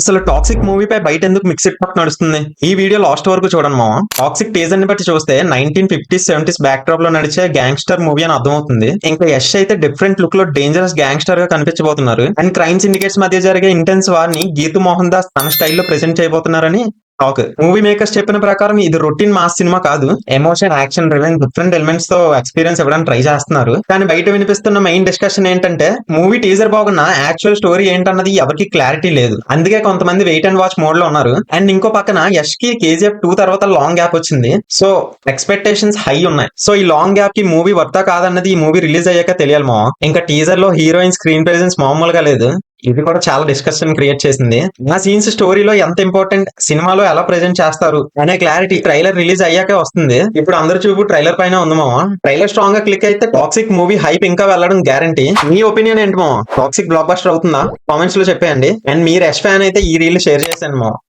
అసలు toxic movie పై బయట ఎందుకు మిక్స్డ్ టాక్ నడుస్తుంది? ఈ వీడియో లాస్ట్ వరకు చూడండి మామ. టాక్సిక్ టీజర్ ని బట్టి చూస్తే 1950s 70s బ్యాక్ డ్రాప్ లో నడిచే గ్యాంగ్స్టర్ మూవీ అని అర్థమవుతుంది. ఇంకా యష్ అయితే డిఫరెంట్ లుక్ లో డేంజరస్ గ్యాంగ్స్టర్ గా కనిపించబోతున్నారు. అండ్ క్రైమ్ సిండికేట్స్ మధ్య జరిగే ఇంటెన్స్ వార్ ని గీతు మోహన్ దాస్ తన స్టైల్లో ప్రెజెంట్ చేయబోతున్నారని టాక్. మూవీ మేకర్స్ చెప్పిన ప్రకారం ఇది రొటీన్ మాస్ సినిమా కాదు, emotion, action, revenge different elements తో ఎక్స్పీరియన్స్ ఇవ్వడానికి ట్రై చేస్తున్నారు. కానీ బయట వినిపిస్తున్న మెయిన్ డిస్కషన్ ఏంటంటే మూవీ టీజర్ బాగున్నా యాక్చువల్ స్టోరీ ఏంటన్నది ఎవరికి క్లారిటీ లేదు. అందుకే కొంతమంది వెయిట్ అండ్ వాచ్ మోడ్ లో ఉన్నారు. అండ్ ఇంకో పక్కన యష్ కి KGF 2 తర్వాత లాంగ్ గ్యాప్ వచ్చింది. సో ఎక్స్పెక్టేషన్స్ హై ఉన్నాయి. సో ఈ లాంగ్ గ్యాప్ కి మూవీ వర్తా కాదన్నది ఈ మూవీ రిలీజ్ అయ్యాక తెలియాలి మా. ఇంకా టీజర్ లో హీరోయిన్ స్క్రీన్ ప్రెజెన్స్ మామూలుగా లేదు. ఇది కూడా చాలా డిస్కషన్ క్రియేట్ చేసింది. ఆ సీన్స్ స్టోరీలో ఎంత ఇంపార్టెంట్, సినిమాలో ఎలా ప్రెజెంట్ చేస్తారు అనే క్లారిటీ ట్రైలర్ రిలీజ్ అయ్యాకే వస్తుంది. ఇప్పుడు అందరు చూపు ట్రైలర్ పైన ఉంది మామ. ట్రైలర్ స్ట్రాంగ్ గా క్లిక్ అయితే టాక్సిక్ మూవీ హైప్ ఇంకా వెళ్ళడం గ్యారంటీ. మీ ఒపీనియన్ ఏంటి మామ? టాక్సిక్ బ్లాక్ బస్టర్ అవుతుందా? కామెంట్స్ లో చెప్పేయండి. అండ్ మీరు యష్ ఫ్యాన్ అయితే ఈ రీల్ షేర్ చేశాను మామ.